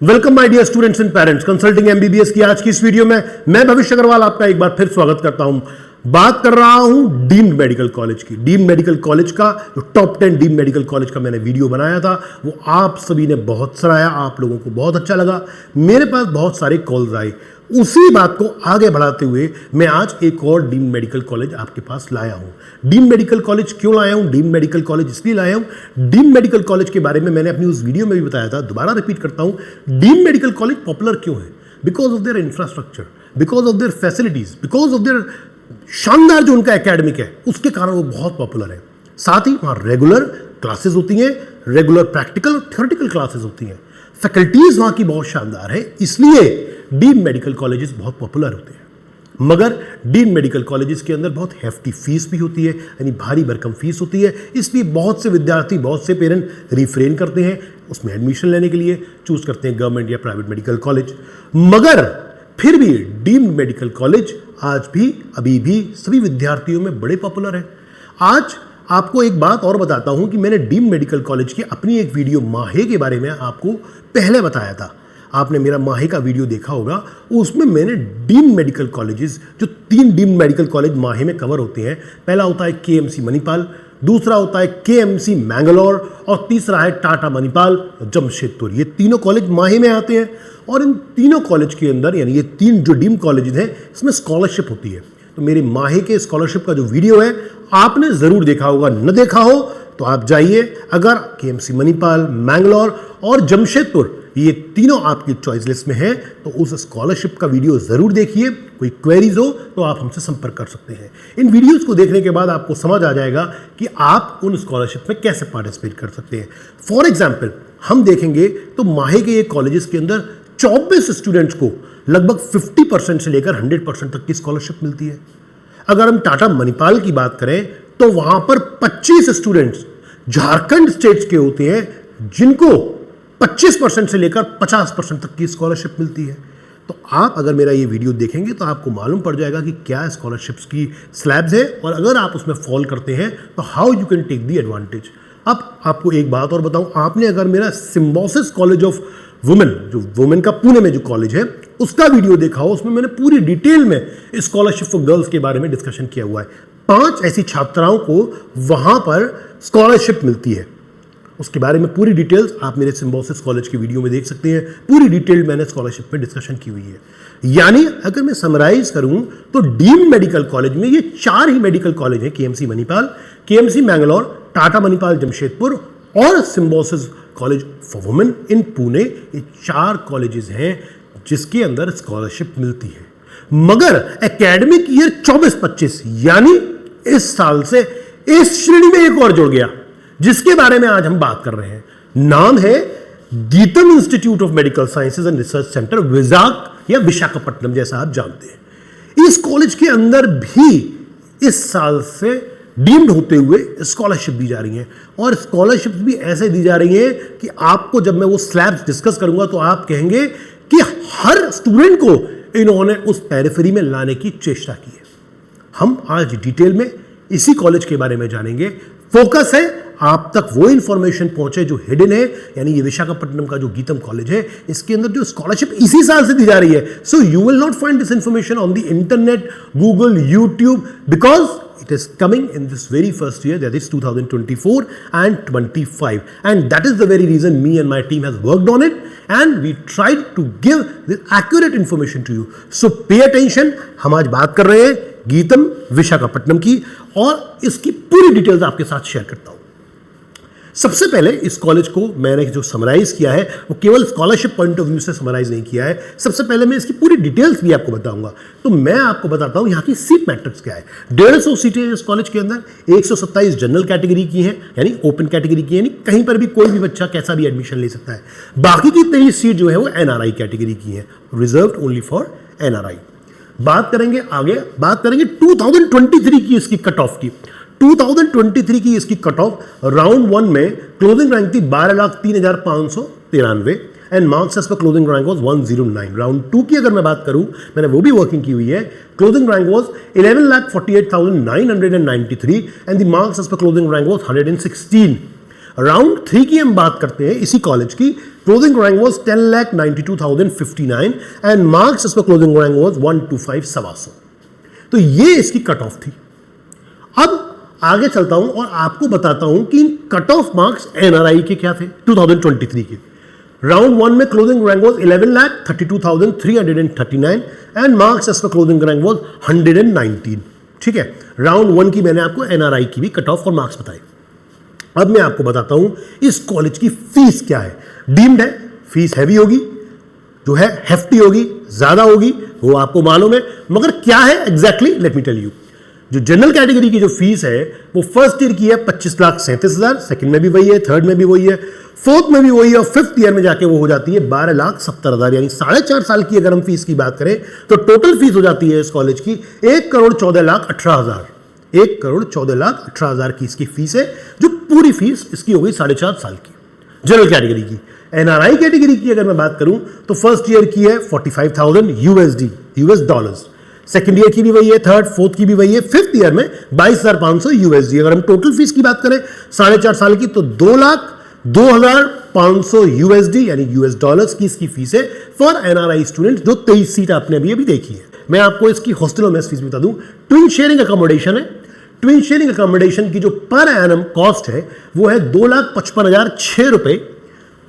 Welcome my dear students and parents. Consulting MBBS की आज की इस वीडियो में मैं भविष्य अग्रवाल आपका एक बार फिर स्वागत करता हूं। बात कर रहा हूं डीम्ड मेडिकल कॉलेज की। डीम्ड मेडिकल कॉलेज का जो टॉप 10 डीम्ड मेडिकल कॉलेज का मैंने वीडियो बनाया था वो आप सभी ने बहुत सराहा, आप लोगों को बहुत अच्छा लगा। मेरे पास बहुत सारे कॉल्स आए। उसी बात को आगे बढ़ाते हुए मैं आज एक और डीम्ड मेडिकल कॉलेज आपके पास लाया हूं। डीम्ड मेडिकल कॉलेज क्यों लाया हूं? डीम्ड मेडिकल कॉलेज इसलिए लाया हूं, डीम्ड मेडिकल कॉलेज के बारे में मैंने अपनी उस वीडियो में भी बताया था, दोबारा रिपीट करता हूं। डीम्ड मेडिकल कॉलेज पॉपुलर क्यों है? Because of their infrastructure, because of their facilities, because of their शानदार जो उनका एकेडमिक है, उसके कारण वो बहुत पॉपुलर है। साथ ही वहां रेगुलर क्लासेस होती हैं, रेगुलर प्रैक्टिकल और थ्योरेटिकल क्लासेस होती हैं। फैकल्टीज वहां की बहुत शानदार है, इसलिए डीम्ड मेडिकल कॉलेजेस बहुत पॉपुलर होते हैं। मगर डीम्ड मेडिकल कॉलेजेस के अंदर बहुत हेफ्टी फीस भी होती है, यानी भारी भरकम फीस होती है। इसलिए बहुत से विद्यार्थी, बहुत से पेरेंट रिफ्रेन करते हैं उसमें एडमिशन लेने के लिए, चूज करते हैं गवर्नमेंट या प्राइवेट मेडिकल कॉलेज। मगर फिर भी डीम्ड मेडिकल कॉलेज आज भी, अभी भी सभी विद्यार्थियों में बड़े पॉपुलर है। आज आपको एक बात और बताता हूं कि मैंने डीम्ड मेडिकल कॉलेज की अपनी एक वीडियो माहे के बारे में आपको पहले बताया था। आपने मेरा माहे का वीडियो देखा होगा, उसमें मैंने डीम्ड मेडिकल कॉलेजेस, जो 3 डीम्ड मेडिकल कॉलेज माहे में कवर होते हैं, पहला होता है केएमसी मणिपाल, दूसरा होता है केएमसी मैंगलोर और तीसरा है टाटा मणिपाल जमशेदपुर। ये तीनों कॉलेज माहे में आते हैं और इन तीनों कॉलेज के अंदर, यानी ये 3 जो डीम्ड कॉलेज हैं, इसमें स्कॉलरशिप होती है। तो मेरे माहे के स्कॉलरशिप का जो वीडियो है आपने जरूर देखा होगा, न देखा हो तो आप जाइए। अगर केएमसी मणिपाल, मैंगलोर और जमशेदपुर ये तीनों आपकी चॉइस लिस्ट में है तो उस स्कॉलरशिप का वीडियो जरूर देखिए। कोई क्वेरीज हो तो आप हमसे संपर्क कर सकते हैं। इन वीडियोस को देखने के बाद आपको समझ आ जाएगा कि आप उन स्कॉलरशिप में कैसे पार्टिसिपेट कर सकते हैं। फॉर एग्जाम्पल हम देखेंगे तो माहे के ये कॉलेजेस के अंदर 24 स्टूडेंट्स को लगभग 50% से लेकर 100% तक की स्कॉलरशिप मिलती है। अगर हम टाटा मणिपाल की बात करें तो वहां पर 25 स्टूडेंट्स झारखंड स्टेट्स के होते हैं जिनको 25% से लेकर 50% तक की स्कॉलरशिप मिलती है। तो आप अगर मेरा ये वीडियो देखेंगे तो आपको मालूम पड़ जाएगा कि क्या स्कॉलरशिप्स की स्लैब्स है और अगर आप उसमें फॉल करते हैं तो how you can take the advantage. अब आपको एक बात और बताऊं, आपने अगर मेरा सिम्बोसिस कॉलेज ऑफ वुमेन, जो वुमेन का पुणे में जो कॉलेज है, उसका वीडियो देखा हो, उसमें मैंने पूरी डिटेल में स्कॉलरशिप फॉर गर्ल्स के बारे में डिस्कशन किया हुआ है। 5 ऐसी छात्राओं को वहां पर स्कॉलरशिप मिलती है, उसके बारे में पूरी डिटेल्स आप मेरे सिम्बोसिस कॉलेज की वीडियो में देख सकते हैं। पूरी डिटेल मैंने स्कॉलरशिप में डिस्कशन की हुई है। यानी अगर मैं समराइज करूं तो डीम्ड मेडिकल कॉलेज में ये 4 ही मेडिकल कॉलेज हैं, केएमसी मणिपाल, केएमसी मैंगलोर, टाटा मणिपाल जमशेदपुर और Symbiosis college for women in Pune. ये 4 कॉलेजेस हैं जिसके अंदर स्कॉलरशिप मिलती है। मगर एकेडमिक ईयर 24-25 यानी इस साल से इस श्रेणी में एक और जुड़ गया जिसके बारे में आज हम बात कर रहे हैं। नाम है GITAM institute of medical sciences and research centre, Vizag या विशाखापट्टनम जैसा आप जानते हैं। इस कॉलेज के अंदर भी इस साल से डीम्ड होते हुए स्कॉलरशिप दी जा रही है और स्कॉलरशिप भी ऐसे दी जा रही है कि आपको जब मैं वो स्लैब्स डिस्कस करूंगा तो आप कहेंगे कि हर स्टूडेंट को इन्होंने उस पेरिफेरी में लाने की चेष्टा की है। हम आज डिटेल में इसी कॉलेज के बारे में जानेंगे। फोकस है आप तक वो इंफॉर्मेशन पहुंचे जो हिडन है, यानी ये विशाखापट्टनम का जो गीतम कॉलेज है, इसके अंदर जो स्कॉलरशिप इसी साल से दी जा रही है। So you will not find this information on the internet, Google, YouTube, because it is coming in this very first year, that is 2024 and 25, and that is the very reason me and my team has worked on it and we tried to give the accurate information to you. So pay attention। हम आज बात कर रहे हैं गीतम विशाखापट्टनम की और इसकी पूरी डिटेल्स आपके साथ शेयर करता हूं। सबसे पहले इस कॉलेज को मैंने जो समराइज किया है वो केवल स्कॉलरशिप पॉइंट ऑफ व्यू से समराइज नहीं किया है। सबसे पहले मैं इसकी पूरी डिटेल्स भी आपको बताऊंगा। तो मैं आपको बताता हूं यहां की सीट मैट्रिक्स क्या है। 150 सीटें इस कॉलेज के अंदर, 127 जनरल कैटेगरी की हैं, यानी ओपन कैटेगरी की, यानी कहीं पर भी कोई भी बच्चा कैसा भी एडमिशन ले सकता है। बाकी की 23 सीट जो है वो एनआरआई कैटेगरी की है, रिजर्व्ड ओनली फॉर एनआरआई। बात करेंगे आगे, बात करेंगे 2023 की इसकी कट ऑफ की। 2023 की इसकी कट ऑफ राउंड 1 में क्लोजिंग रैंक थी 12,03,593 and marks as per closing rank was 109। Round 2 की अगर मैं बात करूं, मैंने वो भी वर्किंग की हुई है, closing rank was 11,48,993 and the marks as per closing rank was 116। Round 3 की हम बात करते हैं इसी कॉलेज की। Closing rank was 10,92,059 and marks इसमें क्लोजिंग रैंक वाज 125 सवा 100। तो ये इसकी कट ऑफ थी। अब आगे चलता हूं और आपको बताता हूं कि कट ऑफ मार्क्स एनआरआई के क्या थे 2023 के। राउंड 1 में closing rank was 11,32,339 and marks इसमें क्लोजिंग रैंक वाज 119। ठीक है, राउंड 1 की मैंने आपको एनआरआई की भी कट ऑफ और मार्क्स बताए। अब मैं आपको बताता हूं इस कॉलेज की फीस क्या है। डीम्ड है, फीस हैवी होगी, जो है हेफ्टी होगी, ज्यादा होगी, वो आपको मालूम है, मगर क्या है exactly let me tell you. जो जनरल कैटेगरी की जो फीस है वो फर्स्ट ईयर की है 25,37,000, सेकंड में भी वही है, थर्ड में भी वही है, फोर्थ में भी वही है और फिफ्थ ईयर में जाके वो हो जाती है 12,70,000। यानी 4.5 साल की अगर हम फीस की बात करें तो टोटल फीस हो जाती है इस कॉलेज की 1,14,18,000। 1,14,18,000 की इसकी फीस है, जो पूरी फीस इसकी हो गई 4.5 साल की जनरल कैटेगरी की। एनआरआई कैटेगरी की अगर मैं बात करूं तो फर्स्ट ईयर की है 45,000 USD, US dollars, second year की भी वही है, थर्ड फोर्थ की भी वही है, फिफ्थ ईयर में 22,500 यूएसडी। अगर हम टोटल फीस की बात करें 4.5 साल की तो 2,02,500 यूएसडी यानी यूएस डॉलर्स की इसकी फीस है फॉर एनआरआई स्टूडेंट, जो 23 सीट आपने अभी देखी है। मैं आपको इसकी हॉस्टल और मेस फीस बता दूं। ट्विन शेयरिंग अकोमोडेशन है, ट्विन शेयरिंग अकोमोडेशन की जो पर एनम कॉस्ट है वो है 2,55,006 रुपए।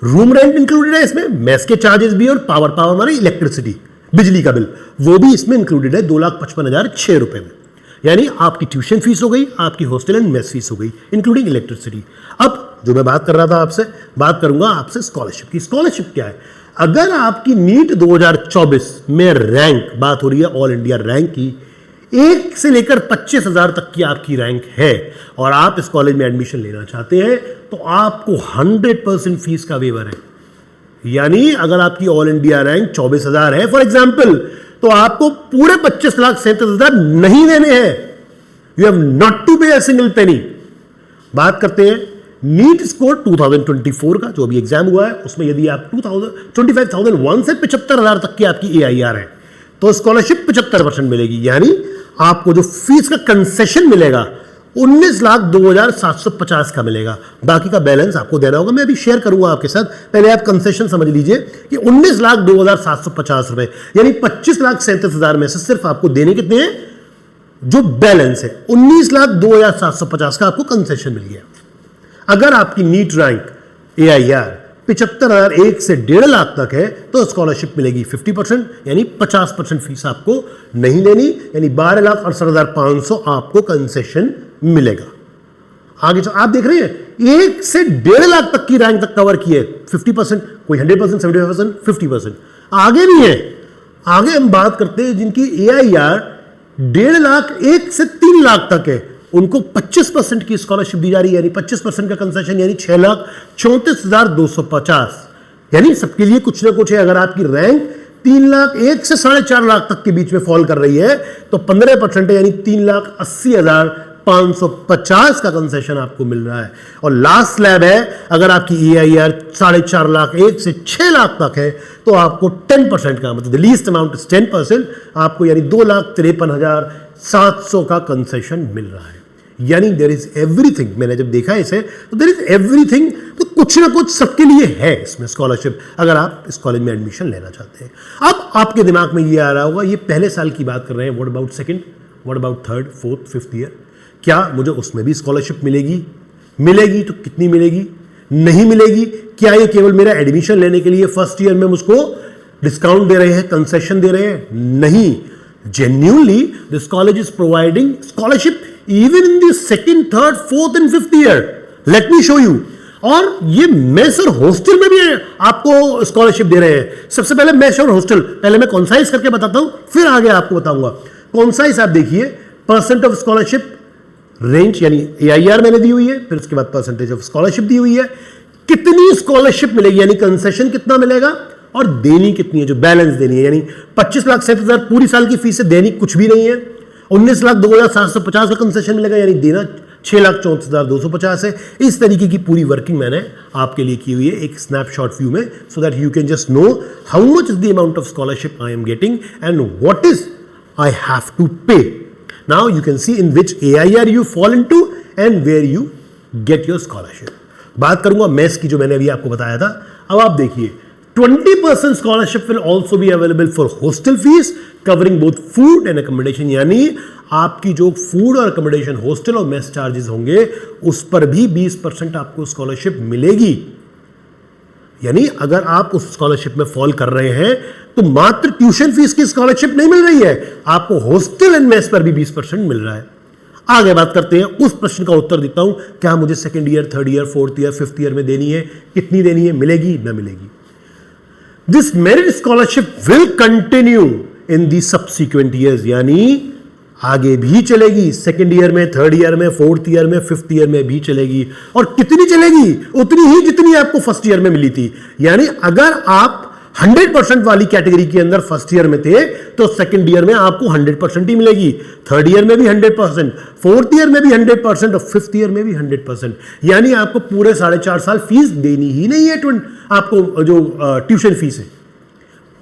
रूम रेंट इंक्लूडेड है इसमें, मेस के चार्जेस भी और पावर माने इलेक्ट्रिसिटी, बिजली का बिल, वो भी इसमें इंक्लूडेड है 2,55,006 रुपए में। यानी आपकी ट्यूशन फीस हो गई, आपकी हॉस्टल एंड मेस फीस हो गई इंक्लूडिंग इलेक्ट्रिसिटी। अब जो मैं बात कर रहा था आपसे, बात करूंगा आपसे स्कॉलरशिप की। स्कॉलरशिप क्या है? अगर आपकी नीट 2024 में रैंक, बात हो रही है ऑल इंडिया रैंक की, 1 से लेकर 25,000 तक की आपकी रैंक है और आप इस कॉलेज में एडमिशन लेना चाहते हैं तो आपको 100% फीस का वेवर है। यानी अगर आपकी ऑल इंडिया रैंक 24,000 है फॉर एग्जाम्पल, तो आपको पूरे 25,37,000 नहीं देने हैं। यू हैव नॉट टू पे अ सिंगल पेनी। बात करते हैं नीट स्कोर 2024 का, जो अभी एग्जाम हुआ है, उसमें यदि आप 25,001 से 75,000 तक की आपकी AIR है तो स्कॉलरशिप 75% मिलेगी। यानी आपको जो फीस का कंसेशन मिलेगा 19,02,750 का मिलेगा, बाकी का बैलेंस आपको देना होगा। मैं अभी शेयर करूंगा आपके साथ, पहले आप कंसेशन समझ लीजिए कि 19,02,750 रुपए यानी 25,37,000 में से सिर्फ आपको देने कितने हैं, जो बैलेंस है 19,02,750 का आपको कंसेशन मिल गया। अगर आपकी नीट रैंक AIR 75,000 1 से 1.5 लाख तक है तो स्कॉलरशिप मिलेगी 50%, यानी 50% फीस आपको नहीं लेनी, यानी 12,68,500 आपको कंसेशन मिलेगा। आगे आप देख रहे हैं 1 से 1.5 लाख तक की रैंक तक कवर की है 50%, कोई 100%, 75%, 50%। आगे भी है, आगे हम बात करते हैं जिनकी AIR 1.5 लाख 1 से 3 लाख तक है, उनको 25% की स्कॉलरशिप दी जा रही है, यानी 25% का कंसेशन, यानी 6,34,250। यानी सबके लिए कुछ ना कुछ है। अगर आपकी रैंक 3 लाख 1 से 4.5 लाख तक के बीच में फॉल कर रही है तो 15% है, यानी 3,80,550 का कंसेशन आपको मिल रहा है। और लास्ट स्लैब है, अगर आपकी AIR 4.5 लाख 1 से 6 लाख तक है तो आपको 10% का, मतलब द लीस्ट अमाउंट इज 10%, आपको यानी 2,53,700 का कंसेशन मिल रहा है। यानी देयर इज एवरीथिंग। मैंने जब देखा इसे तो देयर इज एवरीथिंग, तो कुछ ना कुछ सबके लिए है इसमें स्कॉलरशिप, अगर आप इस कॉलेज में एडमिशन लेना चाहते हैं। अब आपके दिमाग में ये आ रहा होगा, ये पहले साल की बात कर रहे हैं, what about second, what about third, fourth, fifth year, क्या मुझे उसमें भी स्कॉलरशिप मिलेगी? मिलेगी तो कितनी मिलेगी? नहीं मिलेगी? क्या ये केवल मेरा एडमिशन लेने के लिए फर्स्ट ईयर में मुझको डिस्काउंट दे रहे हैं, कंसेशन दे रहे हैं? नहीं, genuinely this college is providing scholarship even in the second, third, fourth and fifth year. Let me show you. और ये मेस और हॉस्टल में भी आपको स्कॉलरशिप दे रहे हैं। सबसे पहले मेस और हॉस्टल, पहले मैं कॉन्साइज करके बताता हूं, फिर आगे आपको बताऊंगा। कॉन्साइज आप देखिए, परसेंट ऑफ स्कॉलरशिप रेंज, यानी AIR मैंने दी हुई है, फिर उसके बाद परसेंटेज ऑफ स्कॉलरशिप दी हुई है, कितनी स्कॉलरशिप मिलेगी, यानी कंसेशन कितना मिलेगा और देनी कितनी है, जो बैलेंस देनी है। यानी 25,07,000 पूरी साल की फीस है, देनी कुछ भी नहीं है। 19,02,750 का कंसेशन मिलेगा, यानी देना 6,34,250 है। इस तरीके की पूरी वर्किंग मैंने आपके लिए की हुई है एक स्नैपशॉट व्यू में, so that you can just know how much is the amount of scholarship I am getting and what is I have to pay. Now you can see in which AIR you fall into and where you get your scholarship. बात करूंगा mess की, जो मैंने अभी आपको बताया था। अब आप देखिए 20% scholarship will also be available for hostel fees covering both food and accommodation, यानी आपकी जो फूड और अकोमोडेशन, हॉस्टल और मेस चार्जेस होंगे उस पर भी 20% आपको स्कॉलरशिप मिलेगी। यानी अगर आप उस स्कॉलरशिप में फॉल कर रहे हैं तो मात्र ट्यूशन फीस की स्कॉलरशिप नहीं मिल रही है, आपको हॉस्टल एंड मेस पर भी 20% मिल रहा है। आगे बात करते हैं, उस प्रश्न का उत्तर देता हूं, क्या मुझे second year, third year, fourth year, fifth year में देनी है, कितनी देनी है, मिलेगी ना मिलेगी। This merit scholarship will continue in the subsequent years, यानी आगे भी चलेगी, सेकेंड ईयर में, थर्ड ईयर में, फोर्थ ईयर में, फिफ्थ ईयर में भी चलेगी। और कितनी चलेगी? उतनी ही जितनी आपको फर्स्ट ईयर में मिली थी। यानी अगर आप 100% वाली कैटेगरी के अंदर फर्स्ट ईयर में थे तो सेकेंड ईयर में आपको 100% ही मिलेगी, थर्ड ईयर में भी 100%, फोर्थ ईयर में भी 100% और फिफ्थ ईयर में भी 100%। यानी आपको पूरे 4.5 साल फीस देनी ही नहीं है, आपको जो ट्यूशन फीस है।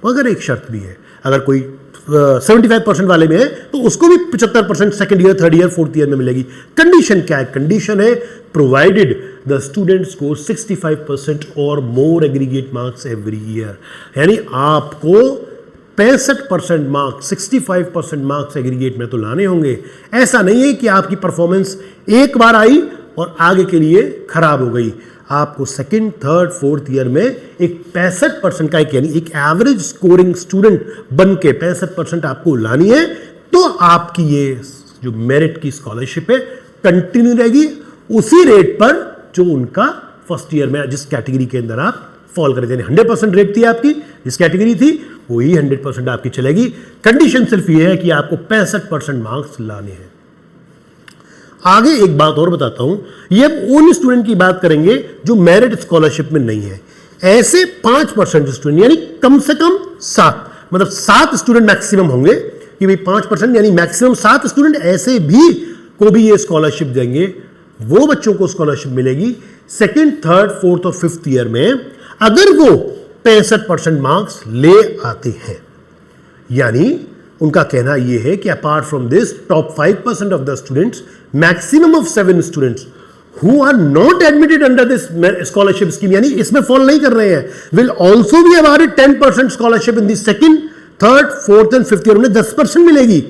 मगर एक शर्त भी है, अगर कोई 75% वाले में है तो उसको भी 75% second year, third year, fourth year में मिलेगी। कंडीशन क्या है? कंडीशन है प्रोवाइडेड द स्टूडेंट स्कोर 65% और मोर एग्रीगेट मार्क्स एवरी ईयर, यानी आपको 65% मार्क्स, 65% मार्क्स एग्रीगेट में तो लाने होंगे। ऐसा नहीं है कि आपकी परफॉर्मेंस एक बार आई और आगे के लिए खराब हो गई। आपको सेकंड, थर्ड, फोर्थ ईयर में एक 65% का, यानी एक एवरेज स्कोरिंग स्टूडेंट बन के 65% आपको लानी है, तो आपकी ये जो मेरिट की स्कॉलरशिप है कंटिन्यू रहेगी उसी रेट पर जो उनका फर्स्ट ईयर में जिस कैटेगरी के अंदर आप फॉल कर रहे थे। 100% रेट थी आपकी, जिस कैटेगरी थी वही 100% आपकी चलेगी। कंडीशन सिर्फ ये है कि आपको 65% मार्क्स लाने हैं। आगे एक बात और बताता हूं, ये उन स्टूडेंट की बात करेंगे जो मेरिट स्कॉलरशिप में नहीं है। ऐसे 5% स्टूडेंट, यानी कम से कम 7, मतलब 7 स्टूडेंट मैक्सिमम होंगे कि भाई 5%, यानी मैक्सिमम 7 स्टूडेंट ऐसे भी को भी ये स्कॉलरशिप देंगे। वो बच्चों को स्कॉलरशिप मिलेगी सेकंड, थर्ड, फोर्थ और फिफ्थ ईयर में, अगर वो 65% मार्क्स ले आते हैं। यानी उनका कहना यह है कि apart from this top 5% of the students, maximum of 7 students who are not admitted under this scholarship scheme, यानी इसमें फॉल नहीं कर रहे हैं, will also be awarded 10% scholarship in the second, third, fourth and fifth year. उन्हें 10% मिलेगी,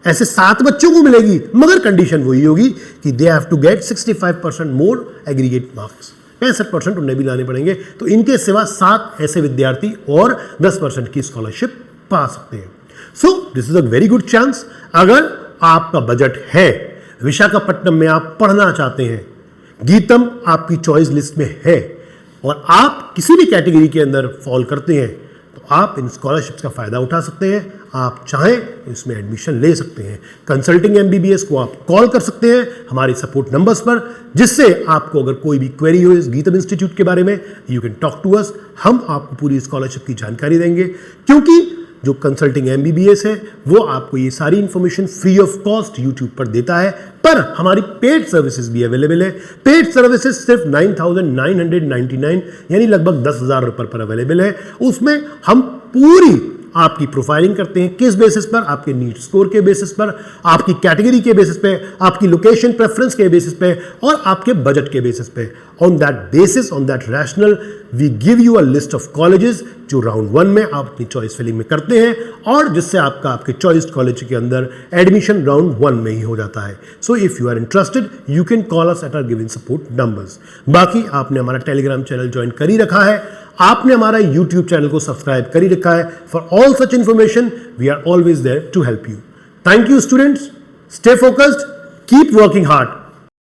ऐसे 7 बच्चों को मिलेगी, मगर कंडीशन वही होगी कि they have to get 65% more aggregate marks. 65% उन्हें भी लाने पड़ेंगे, तो इनके सिवा 7 ऐसे विद्यार्थी और 10% की स्कॉलरशिप पा सकते हैं। So this is a very good chance. अगर आपका बजट है, विशाखापट्टनम में आप पढ़ना चाहते हैं, गीतम आपकी चॉइस लिस्ट में है और आप किसी भी कैटेगरी के अंदर फॉल करते हैं, तो आप इन स्कॉलरशिप्स का फायदा उठा सकते हैं। आप चाहें इसमें एडमिशन ले सकते हैं। कंसल्टिंग एमबीबीएस को आप कॉल कर सकते हैं हमारे सपोर्ट नंबर्स पर, जिससे आपको अगर कोई भी क्वेरी हो इस गीतम इंस्टीट्यूट के बारे में, you can talk to us. हम आपको पूरी स्कॉलरशिप की जानकारी देंगे, क्योंकि जो कंसल्टिंग एमबीबीएस है वो आपको ये सारी information free of cost YouTube पर देता है, पर हमारी पेड सर्विसेज भी अवेलेबल है। पेड सर्विसेज सिर्फ 9,999 यानी लगभग 10,000 रुपये पर अवेलेबल है। उसमें हम पूरी आपकी प्रोफाइलिंग करते हैं, किस बेसिस पर? आपके नीट स्कोर के बेसिस पर, आपकी कैटेगरी के बेसिस पे, आपकी लोकेशन प्रेफरेंस के बेसिस पे और आपके बजट के बेसिस पे। On that basis, on that rational, we give you a list of colleges जो राउंड 1 में आप अपनी चॉइस फिलिंग में करते हैं और जिससे आपका आपके चॉइस कॉलेज के अंदर एडमिशन राउंड 1 में ही हो जाता है। So if you are interested you can call us at our given support numbers. बाकी आपने हमारा टेलीग्राम चैनल ज्वाइन कर ही रखा है, आपने हमारा यूट्यूब चैनल को सब्सक्राइब कर ही रखा है। For all such information we are always there to help you. Thank you students, stay focused, keep working hard.